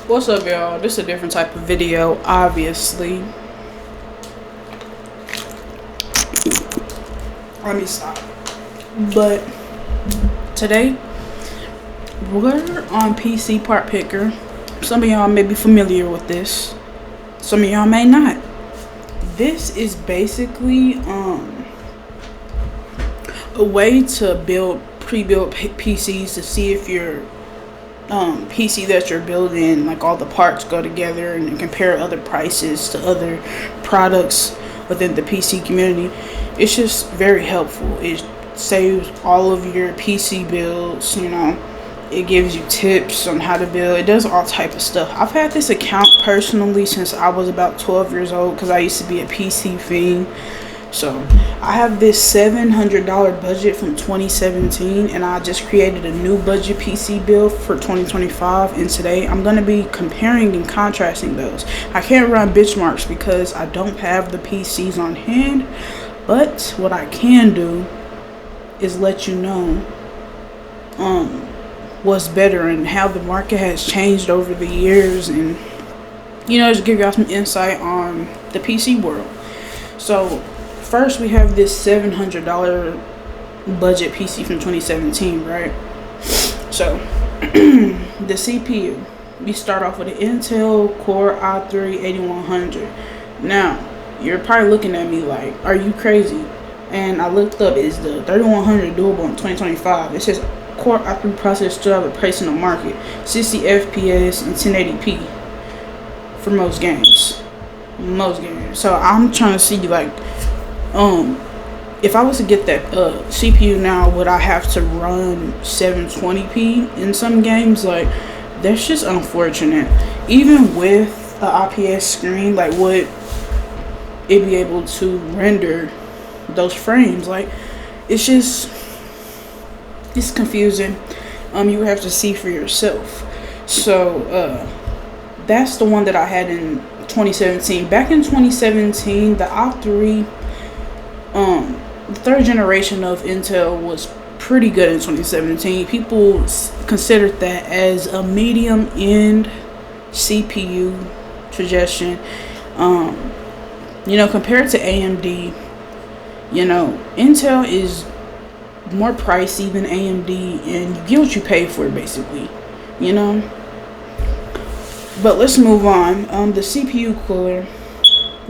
What's up, y'all? This is a different type of video, obviously. Let me stop. But today, we're on PC Part Picker. Some of y'all may be familiar with this. Some of y'all may not. This is basically a way to build pre-built PCs to see if your PC that you're building, like all the parts go together, and compare other prices to other products within the PC community. It's just very helpful. It saves all of your PC builds, it gives you tips on how to build. It does all type of stuff. I've had this account personally since I was about 12 years old because I used to be a PC fiend. So I have this $700 budget from 2017, and I just created a new budget PC build for 2025, and today I'm going to be comparing and contrasting those. I can't run benchmarks because I don't have the PCs on hand, but what I can do is let you know what's better and how the market has changed over the years, and just give y'all some insight on the PC world. So first, we have this $700 budget PC from 2017, right? So, the CPU. We start off with an Intel Core i3-8100. Now, you're probably looking at me like, are you crazy? And I looked up, is the 3100 doable in 2025? It says Core i3 processor still have a price in the market, 60 FPS and 1080p for most games. So I'm trying to see, like, if I was to get that CPU now, would I have to run 720p in some games? Like, that's just unfortunate. Even with the IPS screen, like, would it be able to render those frames? Like, it's confusing. You have to see for yourself. So that's the one that I had in 2017. Back in 2017, the i3, the third generation of Intel was pretty good in 2017. People considered that as a medium end CPU suggestion. Compared to AMD, Intel is more pricey than AMD, and you get what you pay for, basically. But let's move on. The CPU cooler,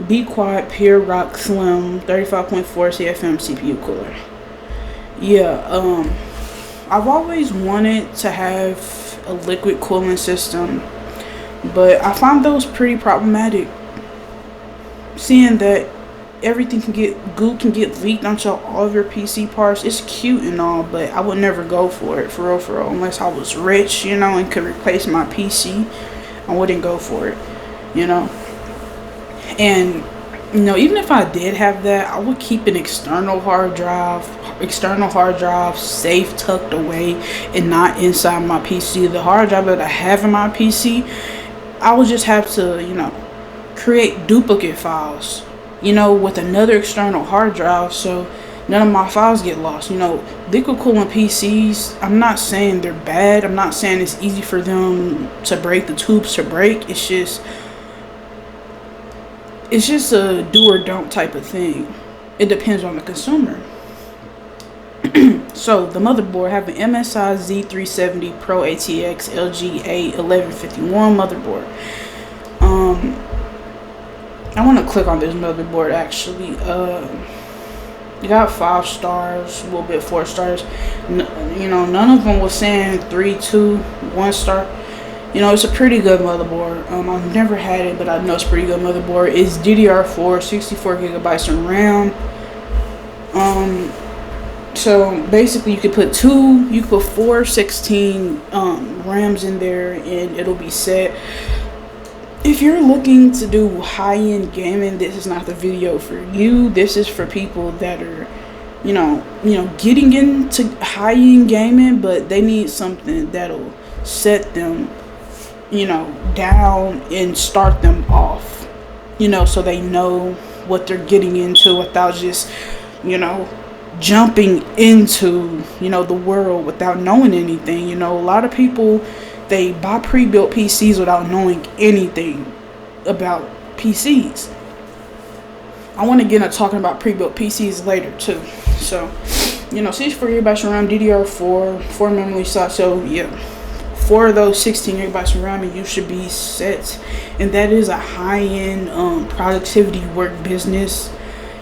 Be Quiet Pure Rock Slim 35.4 CFM CPU cooler. Yeah, I've always wanted to have a liquid cooling system, but I find those pretty problematic. Seeing that goo can get leaked onto all of your PC parts. It's cute and all, but I would never go for it, for real, unless I was rich, and could replace my PC. I wouldn't go for it, And, even if I did have that, I would keep an external hard drive safe, tucked away, and not inside my PC. The hard drive that I have in my PC, I would just have to, create duplicate files, with another external hard drive, so none of my files get lost. Liquid cooling PCs, I'm not saying they're bad. I'm not saying it's easy for them to break, the tubes to break. It's just a do or don't type of thing. It depends on the consumer. So the motherboard, I have an MSI Z370 Pro ATX LGA 1151 motherboard. I want to click on this motherboard actually. You got 5 stars, a little bit 4 stars. None of them was saying 3, 2, 1 star. It's a pretty good motherboard. I've never had it, but I know it's a pretty good motherboard. It's DDR4, 64 gigabytes of RAM. So basically you could put 4 16 RAMs in there, and it'll be set. If you're looking to do high-end gaming, this is not the video for you. This is for people that are, getting into high-end gaming, but they need something that'll set them, down and start them off, so they know what they're getting into without just, jumping into, the world without knowing anything. A lot of people they buy pre-built PCs without knowing anything about PCs. I want to get into talking about pre-built PCs later too. So, 64 gigabytes of RAM, DDR4, 4 memory slots. So yeah, 4 of those 16 gigabytes of RAM, and you should be set. And that is a high-end productivity work business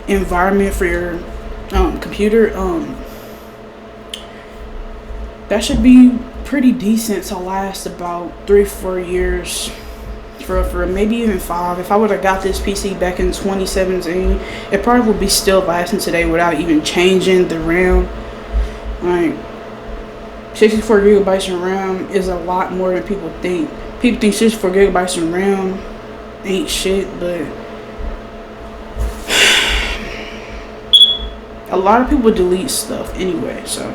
environment for your computer. That should be pretty decent to last about 3-4 years. For maybe even 5. If I would have got this PC back in 2017, it probably would be still lasting today without even changing the RAM. Like, 64 gigabytes of RAM is a lot more than people think. People think 64 gigabytes of RAM ain't shit, but a lot of people delete stuff anyway. So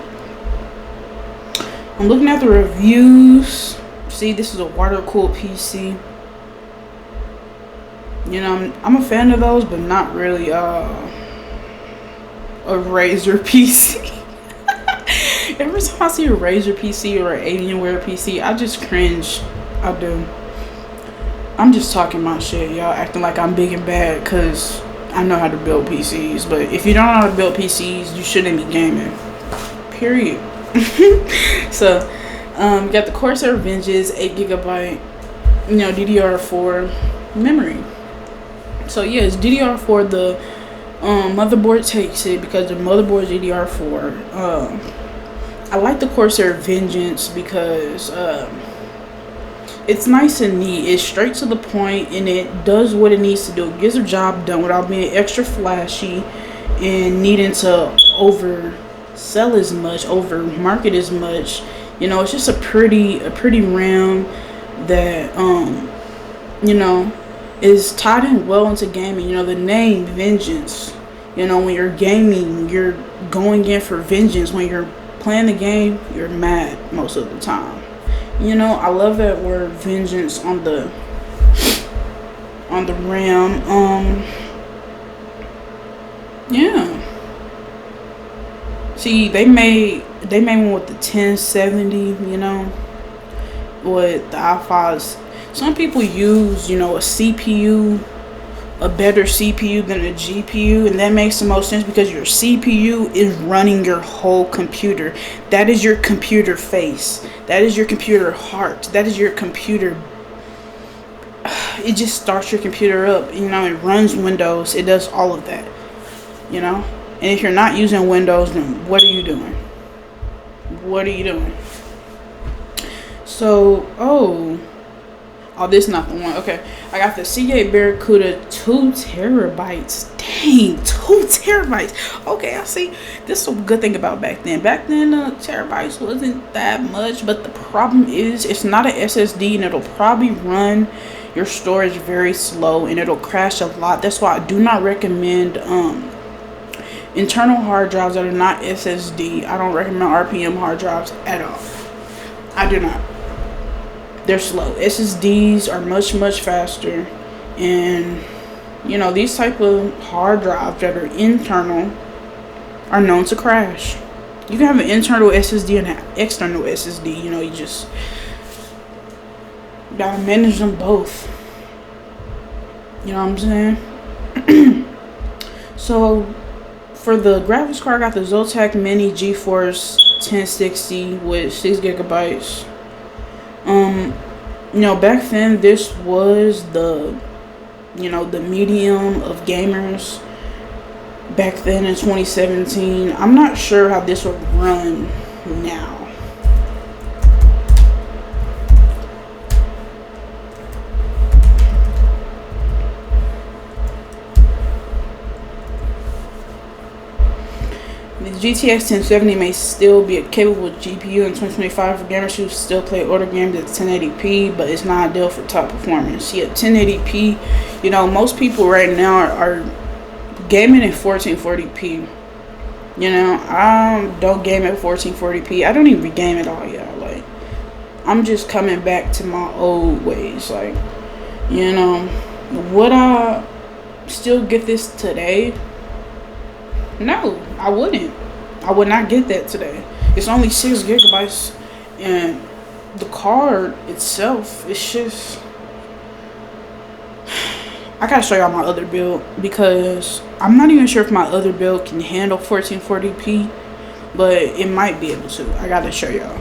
I'm looking at the reviews. See, this is a water-cooled PC. I'm a fan of those, but not really a Razer PC. Every time I see a Razer PC or an Alienware PC, I just cringe. I do. I'm just talking my shit, y'all, acting like I'm big and bad because I know how to build PCs. But if you don't know how to build PCs, you shouldn't be gaming. Period. So, we got the Corsair Vengeance 8 gigabyte, DDR4 memory. So yeah, it's DDR4. The motherboard takes it because the motherboard is DDR4. I like the Corsair Vengeance because it's nice and neat. It's straight to the point and it does what it needs to do. It gets the job done without being extra flashy and needing to oversell as much, over market as much. It's just a pretty RAM that is tied in well into gaming. The name Vengeance, when you're gaming, you're going in for vengeance. When you're playing the game, you're mad most of the time. I love that word vengeance on the RAM. Yeah. See, they made one with the 1070, with the i5s. Some people use, a CPU, a better CPU than a GPU, and that makes the most sense because your CPU is running your whole computer. That is your computer face. That is your computer heart. That is your computer. It just starts your computer up. It runs Windows. It does all of that. And if you're not using Windows, then what are you doing? What are you doing? So, oh, this is not the one. Okay, I got the Seagate Barracuda 2 terabytes. Dang, 2 terabytes. Okay, I see. This is a good thing about back then. Back then, terabytes wasn't that much, but the problem is it's not an SSD, and it'll probably run your storage very slow, and it'll crash a lot. That's why I do not recommend internal hard drives that are not SSD. I don't recommend RPM hard drives at all. I do not. They're slow. SSDs are much faster, and these type of hard drives that are internal are known to crash. You can have an internal SSD and an external SSD. You just gotta manage them both. You know what I'm saying? So for the graphics card, I got the Zotac Mini GeForce 1060 with 6 gigabytes. Back then this was the medium of gamers back then in 2017. I'm not sure how this would run now. The GTX 1070 may still be a capable GPU in 2025 for gamers who still play older games at 1080p, but it's not ideal for top performance. Yeah, 1080p, most people right now are gaming in 1440p. I don't game at 1440p. I don't even game at all, y'all. Like, I'm just coming back to my old ways. Like, would I still get this today? No, I wouldn't. I would not get that today. It's only 6 gigabytes, and the card itself, it's just, I gotta show y'all my other build because I'm not even sure if my other build can handle 1440p, but it might be able to. I gotta show y'all.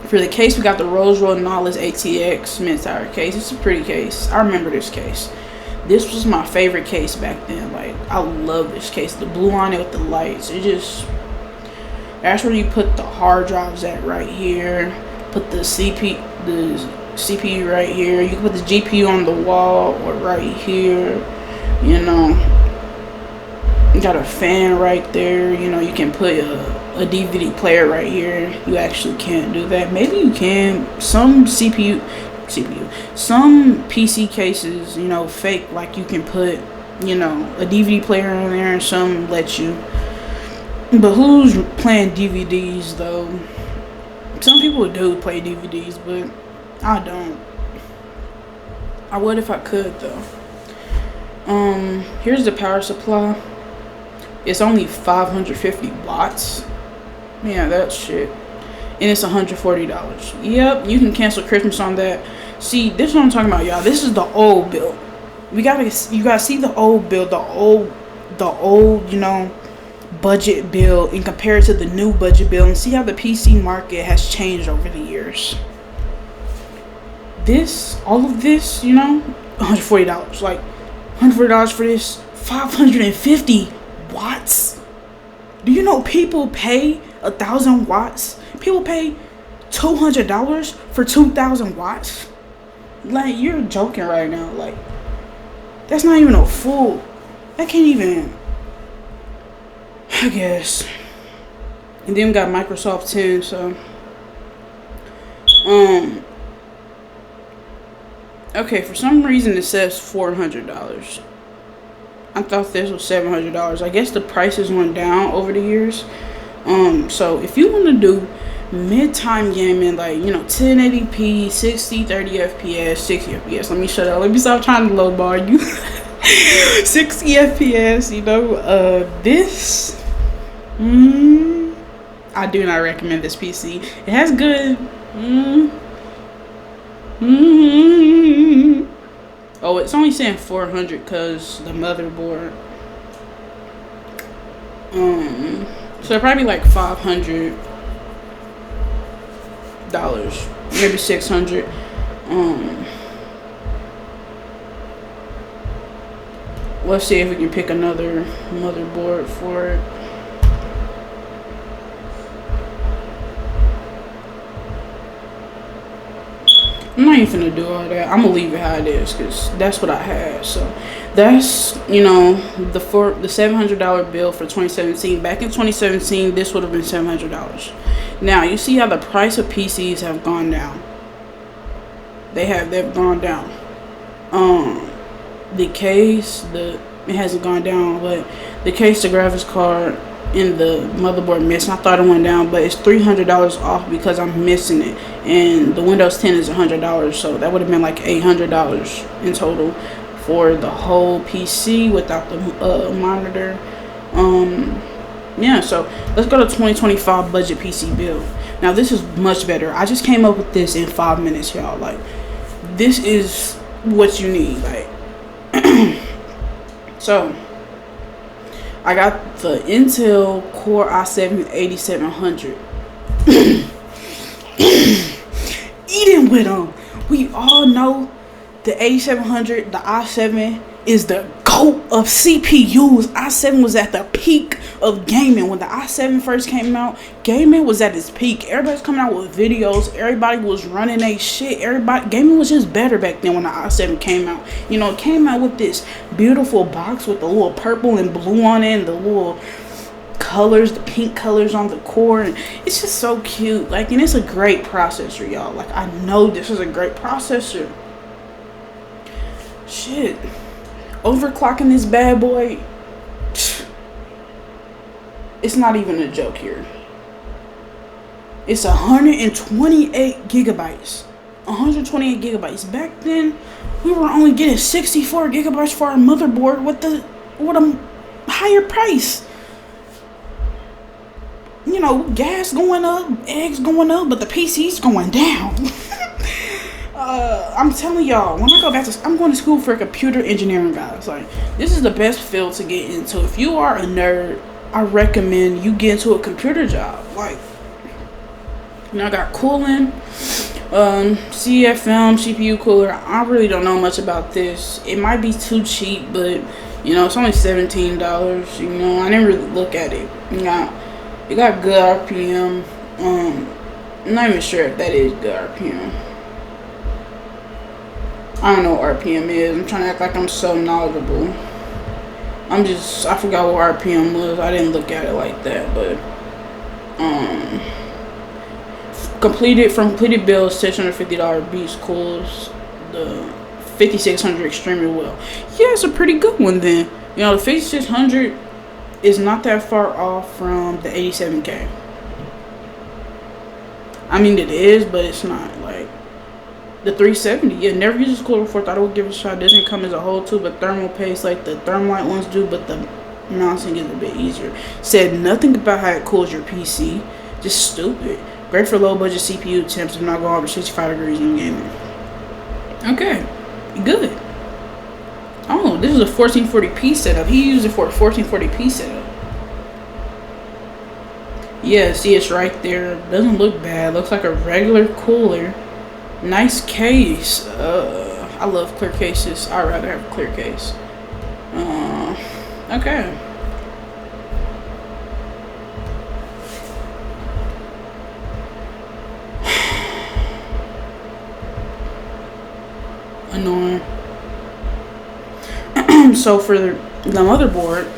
For the case, we got the Rose Road Nautilus ATX mid-tower case. It's a pretty case. I remember this case. This was my favorite case back then. Like, I love this case. The blue on it with the lights. It just, that's where you put the hard drives at right here. Put the CPU right here. You can put the GPU on the wall or right here. You know, you got a fan right there. You know, you can put a DVD player right here. You actually can't do that. Maybe you can. Some some PC cases, you know, fake, like you can put, you know, a DVD player in there, and some let you. But who's playing DVDs though? Some people do play DVDs, but I don't. I would if I could though. Here's the power supply. It's only 550 watts. Yeah, that's shit. And it's $140. Yep, you can cancel Christmas on that. See, this is what I'm talking about, y'all. This is the old build. You gotta see the old build, the old, you know, budget build, and compare it to the new budget build, and see how the PC market has changed over the years. All of this, you know, $140. Like, $140 for this, 550 watts. Do you know people pay 1,000 watts? People pay $200 for 2,000 watts. Like, you're joking right now. Like, that's not even a full. That can't even. I guess. And then we got Microsoft 10. So, okay. For some reason, it says $400. I thought this was $700. I guess the prices went down over the years. So if you want to do mid-time gaming, like, you know, 1080p, 60, 30 FPS, 60 FPS. Let me shut up. Let me stop trying to lowbar you. 60 FPS, you know, this, I do not recommend this PC. It has good, oh, it's only saying 400 because the motherboard. So probably like $500, maybe $600. Let's see if we can pick another motherboard for it. I'm not even gonna do all that. I'm gonna leave it how it is because that's what I had. So that's, you know, the $700 bill for 2017. Back in 2017, this would have been $700. Now you see how the price of PCs have gone down. They've gone down. The case, it hasn't gone down, but the case, the graphics card, and the motherboard missing. I thought it went down, but it's $300 off because I'm missing it. And the Windows 10 is $100, so that would have been like $800 in total for the whole PC without the monitor. Yeah, so let's go to 2025 budget PC build. Now this is much better. I just came up with this in 5 minutes, y'all. Like, this is what you need. Like, so I got the Intel Core i7 8700. Eating with them. We all know the 8700, the i7 is the GOAT of CPUs. i7 was at the peak of gaming. When the i7 first came out, gaming was at its peak. Everybody's coming out with videos. Everybody was running a shit. Gaming was just better back then when the i7 came out. You know, it came out with this beautiful box with the little purple and blue on it, and the little colors, the pink colors on the core, and it's just so cute. Like, and it's a great processor, y'all. Like, I know this is a great processor. Shit, overclocking this bad boy, it's not even a joke here. It's 128 gigabytes. 128 gigabytes. Back then, we were only getting 64 gigabytes for our motherboard with a higher price. gas going up, eggs going up, but the PC's going down. I'm telling y'all, when I go back to, I'm going to school for computer engineering, guys. Like, this is the best field to get into. If you are a nerd, I recommend you get into a computer job. Like, I got cooling, CFM, CPU cooler. I really don't know much about this. It might be too cheap, but it's only $17. I didn't really look at it. It got good RPM. I'm not even sure if that is good RPM. I don't know what RPM is. I'm trying to act like I'm so knowledgeable. I forgot what RPM was. I didn't look at it like that, but completed build, $650 beats cools the 5600 extremely well. Yeah, it's a pretty good one then. The 5600 is not that far off from the 87K. I mean, it is, but it's not. Like, the 370, yeah, never used this cooler before. Thought I would give it a shot. Doesn't come as a whole tube, but thermal paste like the Thermalite ones do, but the mounting is a bit easier. Said nothing about how it cools your PC. Just stupid. Great for low budget CPU temps if not going over 65 degrees in gaming. Okay, good. Oh, this is a 1440p setup. He used it for a 1440p setup. Yeah, see, it's right there. Doesn't look bad. Looks like a regular cooler. Nice case. I love clear cases. I'd rather have a clear case. Okay. Annoying. So for the motherboard,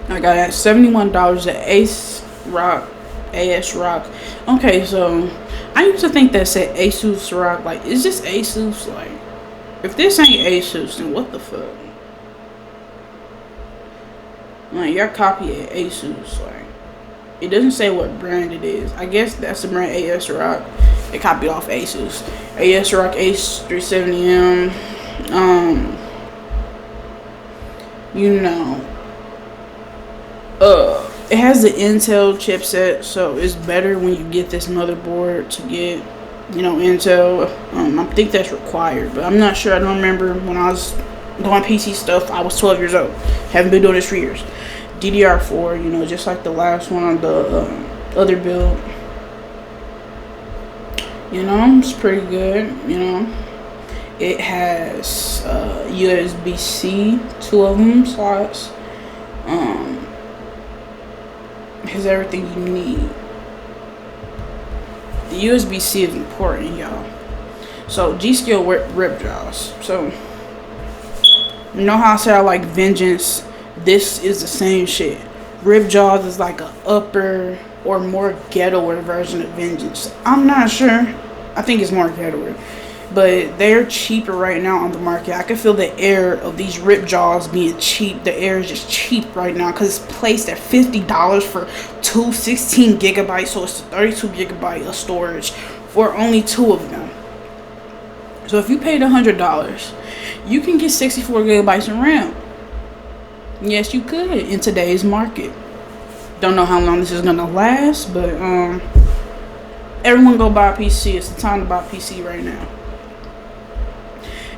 I got at $71 at AS Rock. Okay, so I used to think that said Asus Rock. Like, is this Asus? Like, if this ain't Asus, then what the fuck? Like, y'all copy it Asus. Like, it doesn't say what brand it is. I guess that's the brand AS Rock. They copied off Asus. AS Rock H370M. It has the Intel chipset, so it's better when you get this motherboard to get, Intel. I think that's required, but I'm not sure. I don't remember when I was doing PC stuff. I was 12 years old. Haven't been doing this for years. DDR4, just like the last one on the other build. It's pretty good. It has USB-C, 2 of them slots. It has everything you need. The USB-C is important, y'all. So G.Skill rip jaws. So how I said I like Vengeance? This is the same shit. Rip jaws is like a upper or more ghetto version of Vengeance. I'm not sure. I think it's more ghetto, but they're cheaper right now on the market. I can feel the air of these rip jaws being cheap. The air is just cheap right now because it's placed at $50 for 16 gigabytes. So it's 32 gigabyte of storage for only 2 of them. So if you paid $100, you can get 64 gigabytes of RAM. Yes, you could in today's market. Don't know how long this is gonna last, but everyone go buy a PC. It's the time to buy a PC right now.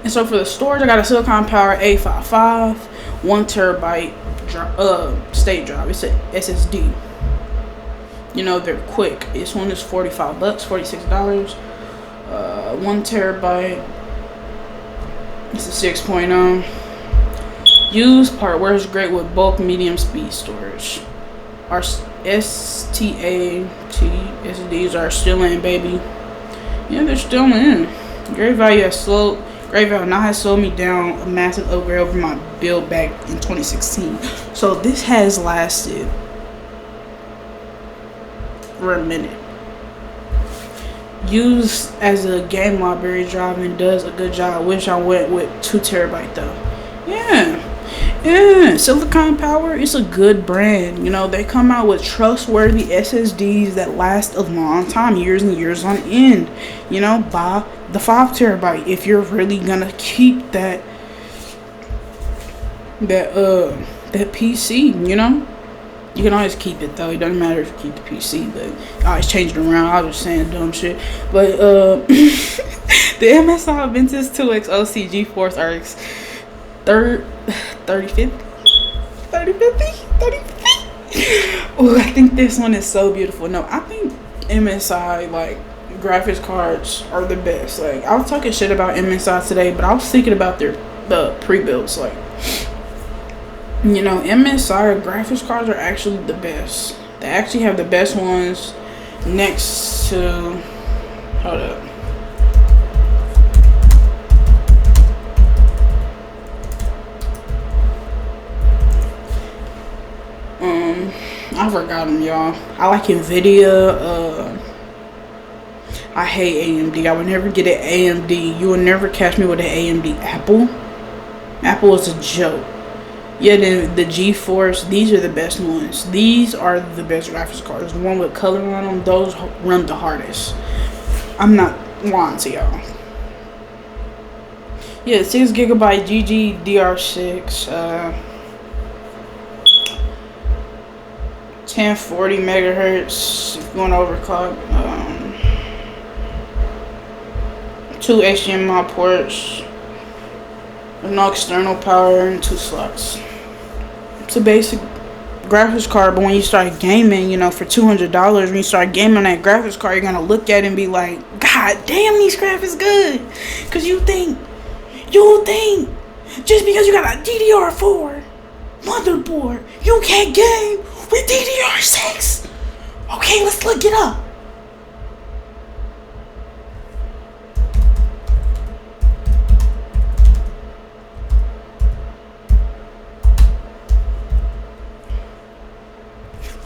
And so for the storage, I got a Silicon Power A55, 1 terabyte state drive. It's a SSD. They're quick. This one is $45, $46. 1 terabyte. It's a 6.0. Used hardware is great with bulk medium speed storage. Our SATA SSDs are still in, baby. Yeah, they're still in. Great value now has slowed me down a massive upgrade over my build back in 2016. So this has lasted for a minute. Used as a game library drive and does a good job. I wish I went with 2 terabyte though. Yeah, Silicon Power is a good brand. They come out with trustworthy SSDs that last a long time, years and years on end. Buy the 5 terabyte if you're really gonna keep that PC. You can always keep it though. It doesn't matter if you keep the PC, but I always change it around. I was just saying dumb shit. But the MSI Ventus 2X OC GeForce RX 3050. Oh, I think this one is so beautiful. No, I think MSI like graphics cards are the best. Like, I was talking shit about MSI today, but I was thinking about the pre-builds. Like, you know, MSI graphics cards are actually the best. They actually have the best ones next to, hold up, I forgot them, y'all. I like Nvidia. I hate AMD. I would never get an AMD. You will never catch me with an AMD. Apple is a joke. Yeah, the GeForce, these are the best ones. These are the best graphics cards. The one with color on them, those run the hardest. I'm not lying to y'all. Yeah, 6GB GDDR6. 1040 megahertz. If you want to overclock. 2 HDMI ports. No external power and 2 slots. It's a basic graphics card, but when you start gaming, you know, for $200, when you start gaming on that graphics card, you're gonna look at it and be like, God damn, these graphics good. Cause you think just because you got a DDR4 motherboard, you can't game with DDR6. Okay, let's look it up.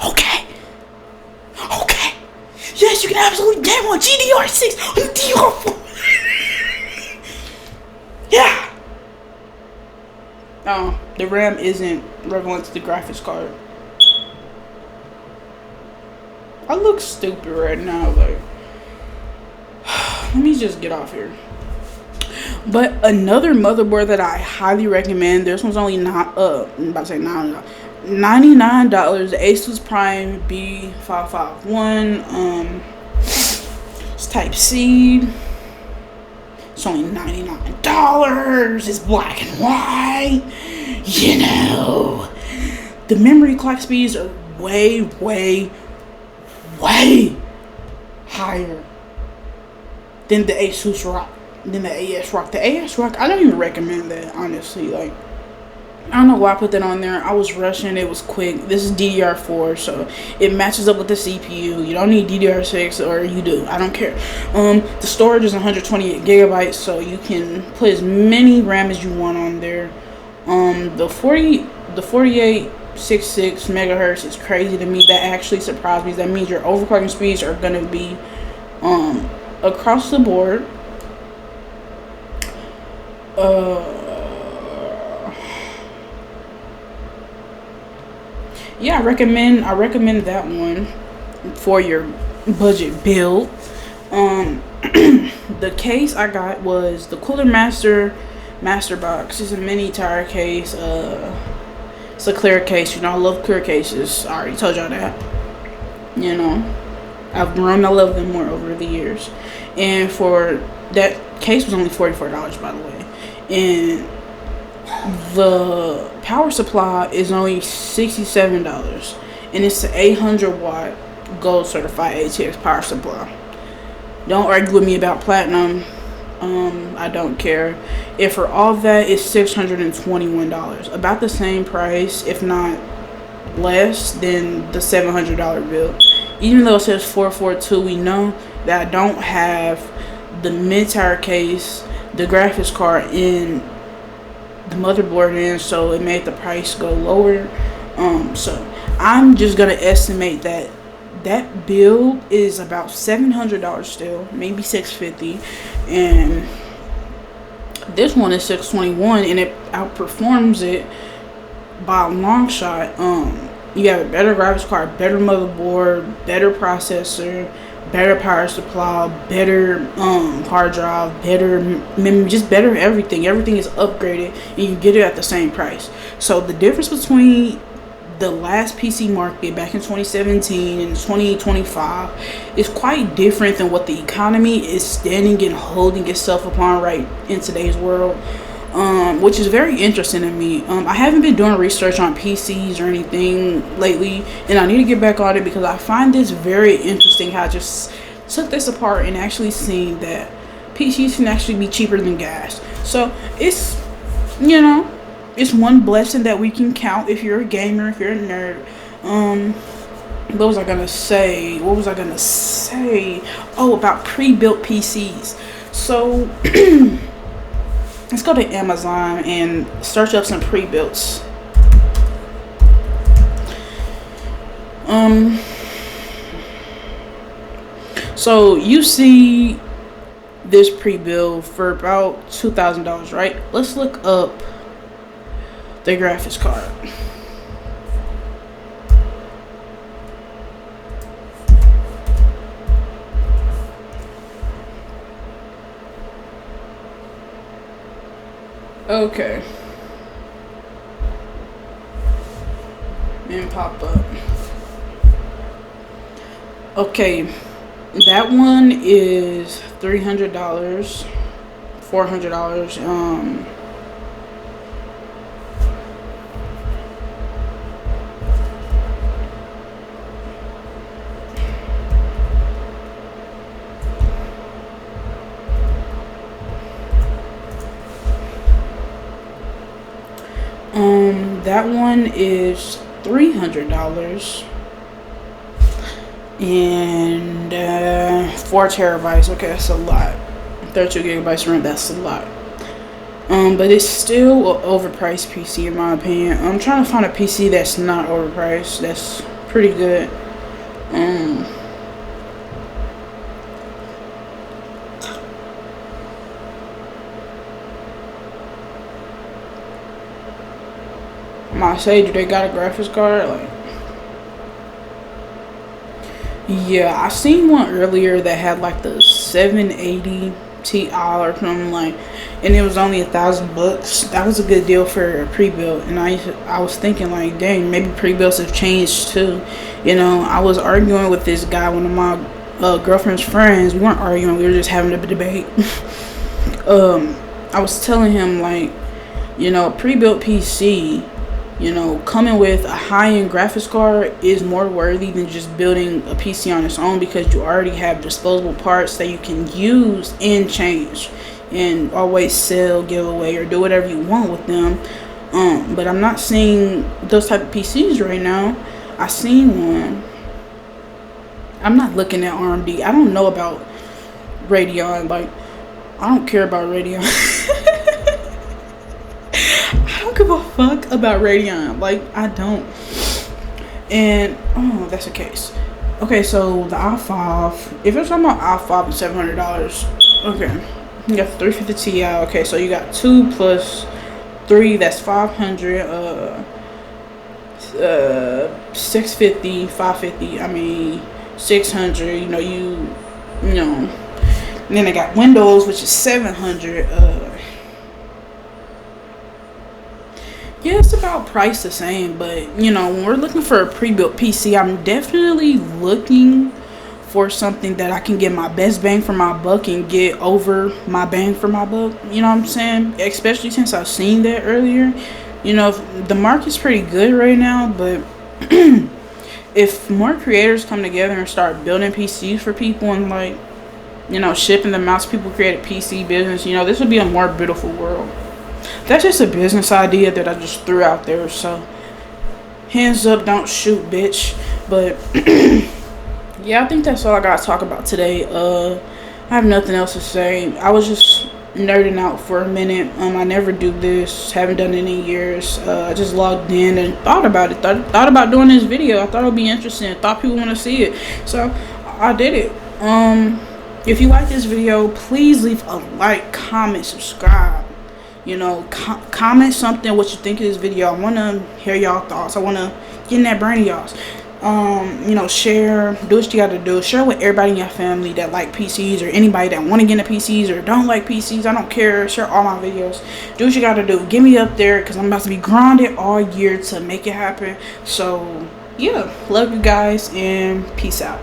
Okay. Yes, you can absolutely game on GDR6 on DDR4. Yeah. No, the RAM isn't relevant to the graphics card. I look stupid right now, like, let me just get off here. But another motherboard that I highly recommend, this one's only not I'm about to say $99. The Asus Prime B551. It's Type C. It's only $99. It's black and white. You know, the memory clock speeds are way higher than the Asus Rock, than the AS Rock. The AS Rock, I don't even recommend that, honestly. Like, I don't know why I put that on there. I was rushing. It was quick. This is DDR4, so it matches up with the CPU. You don't need DDR6, or you do. I don't care. The storage is 128 gigabytes, so you can put as many RAM as you want on there. The 4866 megahertz is crazy to me. That actually surprised me. That means your overclocking speeds are gonna be across the board. Yeah, I recommend that one for your budget build. The case I got was the Cooler Master Box. It's a mini tire case. It's a clear case. You know, I love clear cases. I already told y'all that. You know, I've grown to love them more over the years. And for that case was only $44, by the way. And the power supply is only $67. And it's an 800 watt gold certified ATX power supply. Don't argue with me about platinum. I don't care. If for all that, it's $621, about the same price, if not less than the $700 bill. Even though it says 442, we know that I don't have the mid-tire case, the graphics card, in the motherboard in, so it made the price go lower. So I'm just gonna estimate that build is about $700 still, maybe $650, and this one is $621, and it outperforms it by a long shot. You have a better graphics card, better motherboard, better processor, better power supply, better hard drive, better memory, just better everything. Everything is upgraded, and you get it at the same price. So the difference between the last PC market back in 2017 and 2025 is quite different than what the economy is standing and holding itself upon right in today's world, which is very interesting to me. I haven't been doing research on PCs or anything lately, and I need to get back on it because I find this very interesting how I just took this apart and actually seen that PCs can actually be cheaper than gas. So it's, it's one blessing that we can count if you're a gamer, if you're a nerd. What was I gonna say? Oh, about pre-built PCs. So let's go to Amazon and search up some pre-builts. So you see this pre-built for about $2,000, right? Let's look up the graphics card. Okay. And pop up. Okay. That one is $300, $400. That one is $300. And 4 terabytes. Okay, that's a lot. 32 gigabytes RAM, that's a lot. But it's still an overpriced PC in my opinion. I'm trying to find a PC that's not overpriced. That's pretty good. I say, do they got a graphics card? Like, yeah, I seen one earlier that had like the 780 Ti or something, like, and it was only $1,000. That was a good deal for a pre-built. And I was thinking like, dang, maybe pre-builts have changed too. I was arguing with this guy, one of my girlfriend's friends. We weren't arguing, we were just having a debate. I was telling him like, pre-built PC, coming with a high-end graphics card is more worthy than just building a PC on its own, because you already have disposable parts that you can use and change and always sell, give away, or do whatever you want with them. But I'm not seeing those type of PCs right now. I seen one. I'm not looking at AMD. I don't know about Radeon. Like, I don't care about Radeon. I don't give a fuck about Radeon. Like, I don't. And that's the case. Okay, so the i5. If it's talking about i5 and $700, okay, you got 350 Ti. Okay, so you got 2 plus 3. That's 500. 650, 550. I mean 600. And then they got Windows, which is 700. Yeah, it's about price the same, but when we're looking for a pre-built PC, I'm definitely looking for something that I can get my best bang for my buck and get over my bang for my buck. You know what I'm saying? Especially since I've seen that earlier. The market's pretty good right now, but if more creators come together and start building PCs for people and like, shipping them out to people who create a PC business, this would be a more beautiful world. That's just a business idea that I just threw out there. So, hands up, don't shoot, bitch. But, yeah, I think that's all I got to talk about today. I have nothing else to say. I was just nerding out for a minute. I never do this. Haven't done it in years. I just logged in and thought about it. Thought about doing this video. I thought it would be interesting. Thought people want to see it. So, I did it. If you like this video, please leave a like, comment, subscribe. Comment something what you think of this video. I want to hear y'all thoughts. I want to get in that brain of y'all's. You know, share, do what you gotta do. Share with everybody in your family that like PCs, or anybody that want to get into PCs or don't like PCs. I don't care. Share all my videos. Do what you gotta do. Get me up there, because I'm about to be grinding all year to make it happen. So yeah, love you guys and peace out.